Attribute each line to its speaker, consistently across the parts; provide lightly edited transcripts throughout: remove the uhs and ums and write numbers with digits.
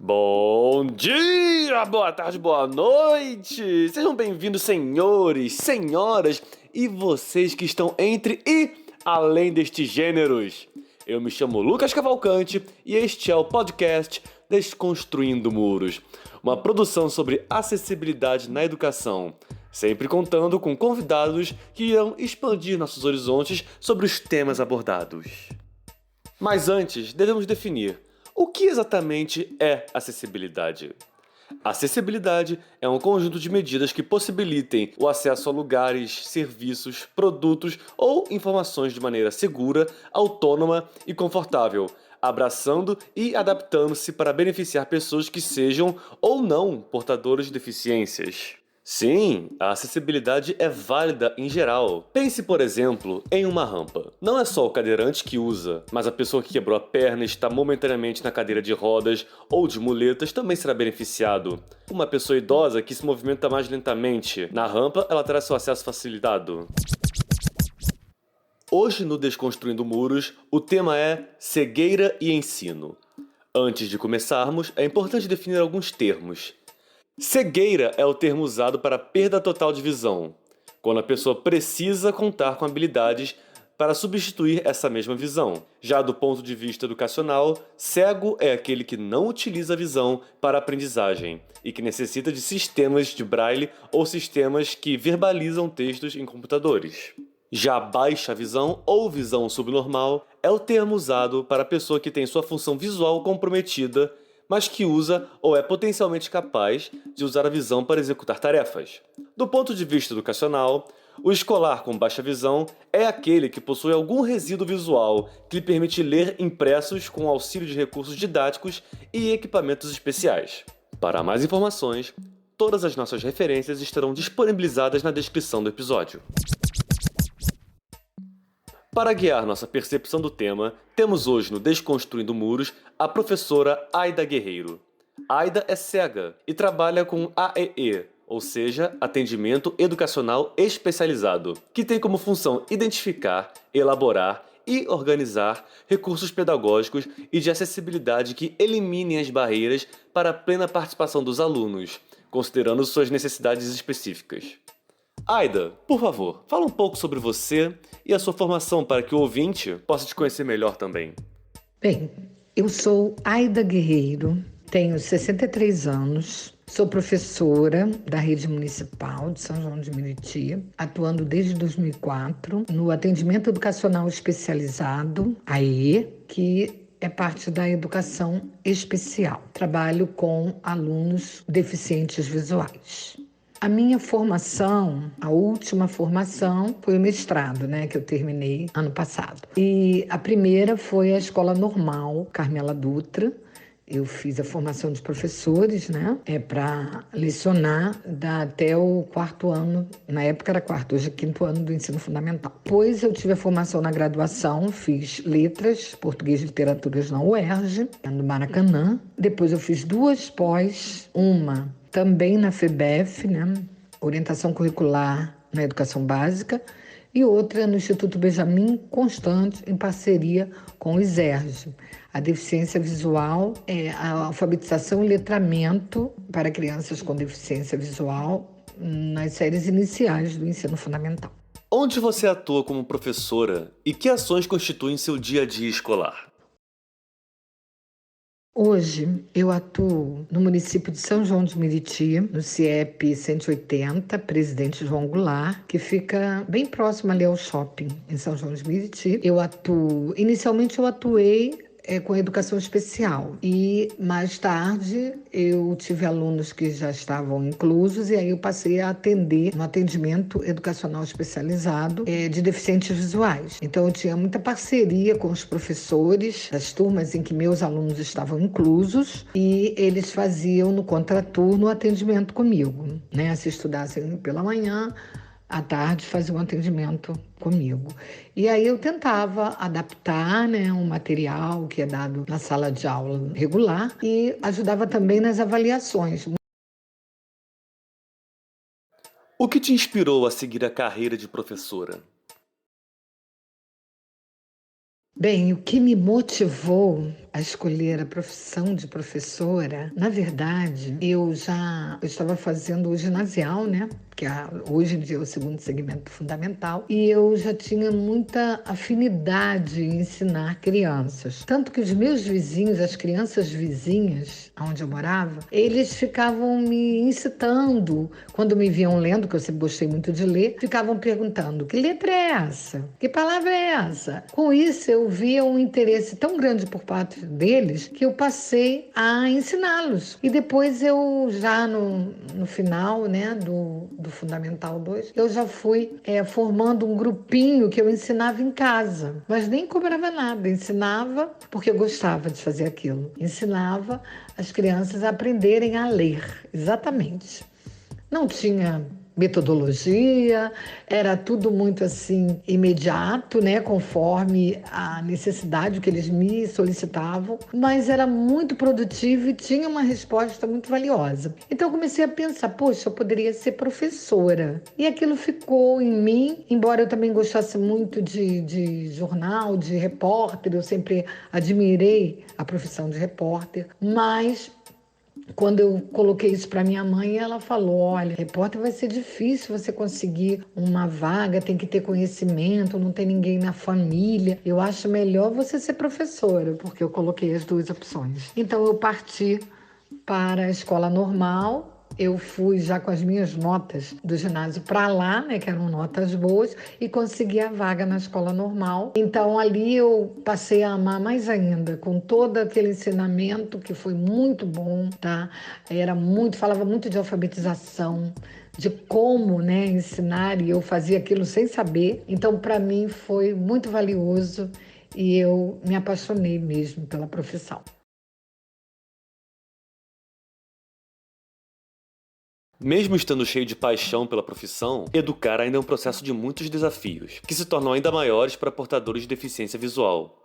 Speaker 1: Bom dia, boa tarde, boa noite! Sejam bem-vindos, senhores, senhoras e vocês que estão entre e além destes gêneros. Eu me chamo Lucas Cavalcante e este é o podcast Desconstruindo Muros, uma produção sobre acessibilidade na educação, sempre contando com convidados que irão expandir nossos horizontes sobre os temas abordados. Mas antes, devemos definir o que exatamente é acessibilidade. Acessibilidade é um conjunto de medidas que possibilitem o acesso a lugares, serviços, produtos ou informações de maneira segura, autônoma e confortável, abraçando e adaptando-se para beneficiar pessoas que sejam ou não portadores de deficiências. Sim, a acessibilidade é válida em geral. Pense, por exemplo, em uma rampa. Não é só o cadeirante que usa, mas a pessoa que quebrou a perna e está momentaneamente na cadeira de rodas ou de muletas também será beneficiado. Uma pessoa idosa que se movimenta mais lentamente na rampa, ela terá seu acesso facilitado. Hoje no Desconstruindo Muros, o tema é cegueira e ensino. Antes de começarmos, é importante definir alguns termos. Cegueira é o termo usado para perda total de visão, quando a pessoa precisa contar com habilidades para substituir essa mesma visão. Já do ponto de vista educacional, cego é aquele que não utiliza a visão para aprendizagem e que necessita de sistemas de braille ou sistemas que verbalizam textos em computadores. Já baixa visão ou visão subnormal é o termo usado para a pessoa que tem sua função visual comprometida, mas que usa ou é potencialmente capaz de usar a visão para executar tarefas. Do ponto de vista educacional, o escolar com baixa visão é aquele que possui algum resíduo visual que lhe permite ler impressos com auxílio de recursos didáticos e equipamentos especiais. Para mais informações, todas as nossas referências estarão disponibilizadas na descrição do episódio. Para guiar nossa percepção do tema, temos hoje no Desconstruindo Muros a professora Aida Guerreiro. Aida é cega e trabalha com AEE, ou seja, Atendimento Educacional Especializado, que tem como função identificar, elaborar e organizar recursos pedagógicos e de acessibilidade que eliminem as barreiras para a plena participação dos alunos, considerando suas necessidades específicas. Aida, por favor, fala um pouco sobre você e a sua formação para que o ouvinte possa te conhecer melhor também.
Speaker 2: Bem, eu sou Aida Guerreiro, tenho 63 anos, sou professora da rede municipal de São João de Meriti, atuando desde 2004 no atendimento educacional especializado, AE, que é parte da educação especial. Trabalho com alunos deficientes visuais. A minha formação, a última formação, foi o mestrado, que eu terminei ano passado. E a primeira foi a Escola Normal Carmela Dutra. Eu fiz a formação de professores, para lecionar até o quarto ano, na época era quarto, hoje é quinto ano do ensino fundamental. Depois eu tive a formação na graduação, fiz letras, português e literaturas na UERJ, no Maracanã. Depois eu fiz 2 pós, uma também na FEBEF, orientação curricular na educação básica, e outra no Instituto Benjamin Constant, em parceria com o ISERJ. A deficiência visual é a alfabetização e letramento para crianças com deficiência visual nas séries iniciais do ensino fundamental.
Speaker 1: Onde você atua como professora e que ações constituem seu dia a dia escolar?
Speaker 2: Hoje eu atuo no município de São João de Meriti, no CIEP 180, Presidente João Goulart, que fica bem próximo ali ao shopping em São João de Meriti. Inicialmente eu atuei com educação especial e mais tarde eu tive alunos que já estavam inclusos e aí eu passei a atender no atendimento educacional especializado de deficientes visuais. Então eu tinha muita parceria com os professores das turmas em que meus alunos estavam inclusos e eles faziam no contraturno o atendimento comigo, Se estudassem pela manhã, à tarde fazia um atendimento comigo. E aí eu tentava adaptar um material que é dado na sala de aula regular e ajudava também nas avaliações.
Speaker 1: O que te inspirou a seguir a carreira de professora?
Speaker 2: Bem, o que me motivou a escolher a profissão de professora, na verdade, eu estava fazendo o ginasial, né? Que hoje em dia é o segundo segmento fundamental, e eu já tinha muita afinidade em ensinar crianças. Tanto que os meus vizinhos, as crianças vizinhas, onde eu morava, eles ficavam me incitando, quando me viam lendo, que eu sempre gostei muito de ler, ficavam perguntando: que letra é essa? Que palavra é essa? Com isso, eu via um interesse tão grande por parte deles que eu passei a ensiná-los. E depois eu, já no final, né, do Fundamental 2, eu já fui formando um grupinho que eu ensinava em casa, mas nem cobrava nada, ensinava porque eu gostava de fazer aquilo. Ensinava as crianças a aprenderem a ler, exatamente. Não tinha metodologia, era tudo muito assim imediato, né, conforme a necessidade que eles me solicitavam, mas era muito produtivo e tinha uma resposta muito valiosa. Então eu comecei a pensar, poxa, eu poderia ser professora. E aquilo ficou em mim, embora eu também gostasse muito de jornal, de repórter, eu sempre admirei a profissão de repórter, mas quando eu coloquei isso para minha mãe, ela falou: olha, repórter vai ser difícil você conseguir uma vaga, tem que ter conhecimento, não tem ninguém na família. Eu acho melhor você ser professora, porque eu coloquei as duas opções. Então eu parti para a escola normal. Eu fui já com as minhas notas do ginásio para lá, né, que eram notas boas, e consegui a vaga na escola normal. Então ali eu passei a amar mais ainda, com todo aquele ensinamento que foi muito bom, tá? Falava muito de alfabetização, de como, né, ensinar, e eu fazia aquilo sem saber. Então para mim foi muito valioso e eu me apaixonei mesmo pela profissão.
Speaker 1: Mesmo estando cheio de paixão pela profissão, educar ainda é um processo de muitos desafios, que se tornam ainda maiores para portadores de deficiência visual.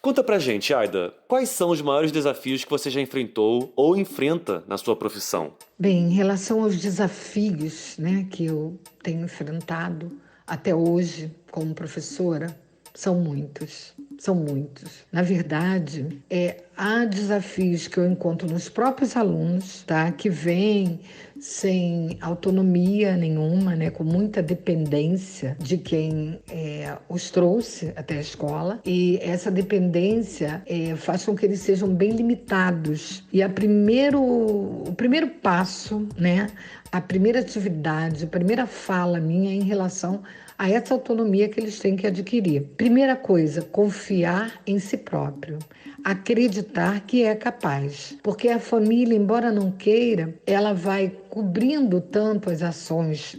Speaker 1: Conta pra gente, Aida, quais são os maiores desafios que você já enfrentou ou enfrenta na sua profissão?
Speaker 2: Bem, em relação aos desafios, né, que eu tenho enfrentado até hoje como professora, são muitos, são muitos. Na verdade, há desafios que eu encontro nos próprios alunos, tá, que vêm sem autonomia nenhuma, né, com muita dependência de quem os trouxe até a escola, e essa dependência faz com que eles sejam bem limitados. E o primeiro passo, né, a primeira atividade, a primeira fala minha é em relação a essa autonomia que eles têm que adquirir. Primeira coisa, confiar em si próprio, acreditar que é capaz, porque a família, embora não queira, ela vai cobrindo tanto as ações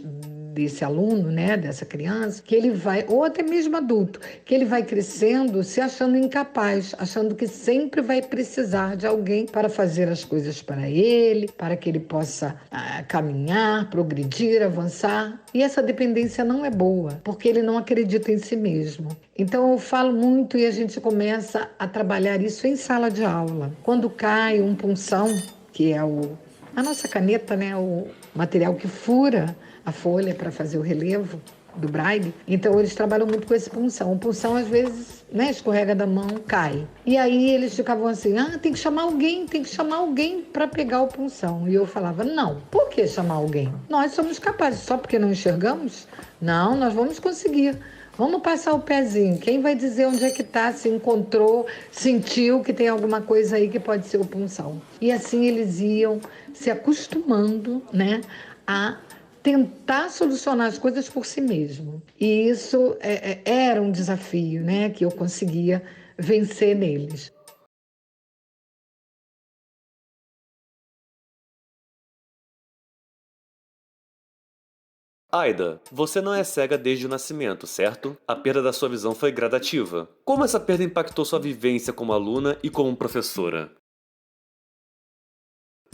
Speaker 2: desse aluno, né, dessa criança, que ele vai, ou até mesmo adulto, que ele vai crescendo se achando incapaz, achando que sempre vai precisar de alguém para fazer as coisas para ele, para que ele possa caminhar, progredir, avançar. E essa dependência não é boa, porque ele não acredita em si mesmo. Então eu falo muito e a gente começa a trabalhar isso em sala de aula. Quando cai um punção, que é a nossa caneta, né, o material que fura a folha para fazer o relevo do braille, então eles trabalham muito com esse punção. O punção, às vezes, né, escorrega da mão, cai. E aí eles ficavam assim, tem que chamar alguém para pegar o punção. E eu falava, não, por que chamar alguém? Nós somos capazes, só porque não enxergamos? Não, nós vamos conseguir. Vamos passar o pezinho. Quem vai dizer onde é que está, se encontrou, sentiu que tem alguma coisa aí que pode ser o punção. E assim eles iam se acostumando, né, a tentar solucionar as coisas por si mesmo. E isso era um desafio, né, que eu conseguia vencer neles.
Speaker 1: Aida, você não é cega desde o nascimento, certo? A perda da sua visão foi gradativa. Como essa perda impactou sua vivência como aluna e como professora?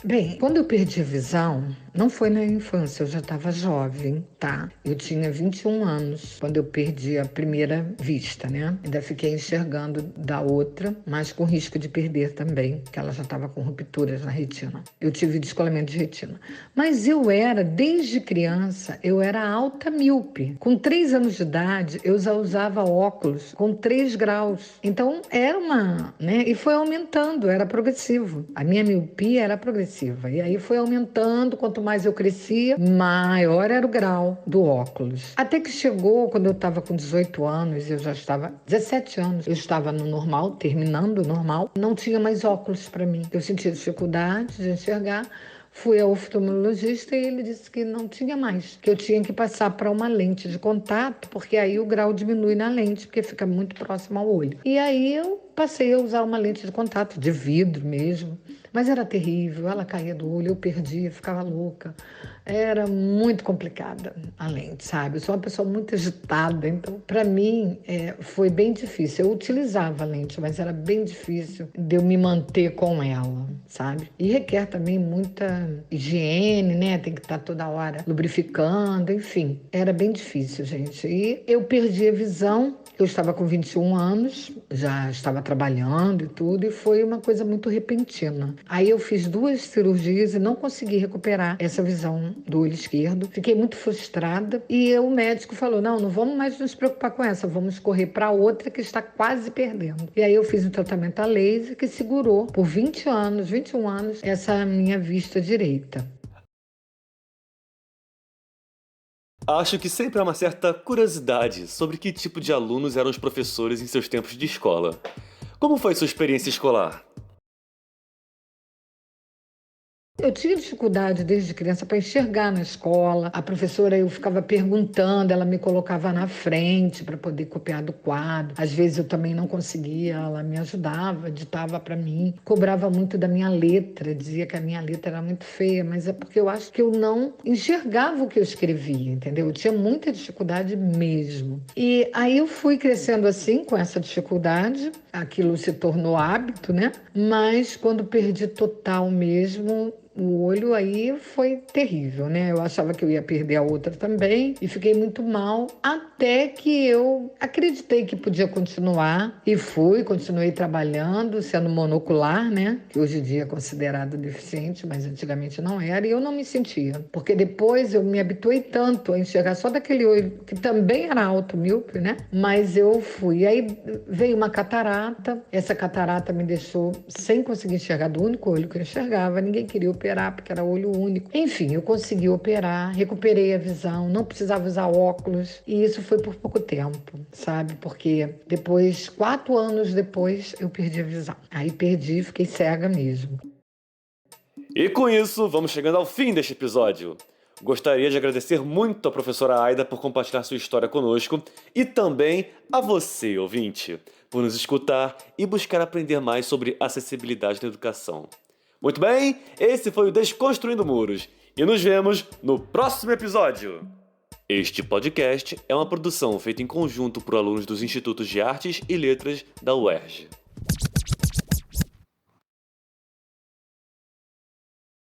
Speaker 2: Bem, quando eu perdi a visão, Não foi na infância, eu já estava jovem, tá? Eu tinha 21 anos quando eu perdi a primeira vista, né? Ainda fiquei enxergando da outra, mas com risco de perder também, porque ela já estava com rupturas na retina. Eu tive descolamento de retina. Mas eu era, desde criança, eu era alta míope. Com 3 anos de idade, eu já usava óculos com 3 graus. Então, era uma, né? E foi aumentando, era progressivo. A minha miopia era progressiva. E aí foi aumentando, quanto mais eu crescia, maior era o grau do óculos. Até que chegou, quando eu estava com 18 anos, eu já estava, 17 anos, eu estava no normal, terminando o normal, não tinha mais óculos para mim. Eu sentia dificuldade de enxergar. Fui ao oftalmologista e ele disse que não tinha mais, que eu tinha que passar para uma lente de contato, porque aí o grau diminui na lente, porque fica muito próximo ao olho. E aí eu passei a usar uma lente de contato, de vidro mesmo, mas era terrível, ela caía do olho, eu perdia, ficava louca. Era muito complicada a lente, sabe? Eu sou uma pessoa muito agitada, então para mim foi bem difícil. Eu utilizava a lente, mas era bem difícil de eu me manter com ela, sabe? E requer também muita higiene, né? Tem que estar toda hora lubrificando, enfim. Era bem difícil, gente. E eu perdi a visão. Eu estava com 21 anos, já estava trabalhando e tudo, e foi uma coisa muito repentina. Aí eu fiz 2 cirurgias e não consegui recuperar essa visão do olho esquerdo. Fiquei muito frustrada e o médico falou, não vamos mais nos preocupar com essa, vamos correr para outra que está quase perdendo. E aí eu fiz um tratamento a laser que segurou por 21 anos, essa minha vista direita.
Speaker 1: Acho que sempre há uma certa curiosidade sobre que tipo de alunos eram os professores em seus tempos de escola. Como foi sua experiência escolar?
Speaker 2: Eu tinha dificuldade desde criança para enxergar na escola. A professora, eu ficava perguntando, ela me colocava na frente para poder copiar do quadro. Às vezes eu também não conseguia, ela me ajudava, ditava para mim. Cobrava muito da minha letra, dizia que a minha letra era muito feia, mas é porque eu acho que eu não enxergava o que eu escrevia, entendeu? Eu tinha muita dificuldade mesmo. E aí eu fui crescendo assim, com essa dificuldade. Aquilo se tornou hábito, né? Mas quando perdi total mesmo, o olho aí foi terrível, né? Eu achava que eu ia perder a outra também e fiquei muito mal até que eu acreditei que podia continuar e continuei trabalhando, sendo monocular, né? Que hoje em dia é considerado deficiente, mas antigamente não era e eu não me sentia. Porque depois eu me habituei tanto a enxergar só daquele olho, que também era alto míope, né? Mas eu fui. Aí veio uma catarata, essa catarata me deixou sem conseguir enxergar do único olho que eu enxergava, ninguém queria operar, porque era olho único. Enfim, eu consegui operar, recuperei a visão, não precisava usar óculos, e isso foi por pouco tempo, sabe? Porque depois, 4 anos depois, eu perdi a visão. Aí perdi, fiquei cega mesmo.
Speaker 1: E com isso, vamos chegando ao fim deste episódio. Gostaria de agradecer muito à professora Aida por compartilhar sua história conosco e também a você, ouvinte, por nos escutar e buscar aprender mais sobre acessibilidade na educação. Muito bem, esse foi o Desconstruindo Muros e nos vemos no próximo episódio. Este podcast é uma produção feita em conjunto por alunos dos Institutos de Artes e Letras da UERJ.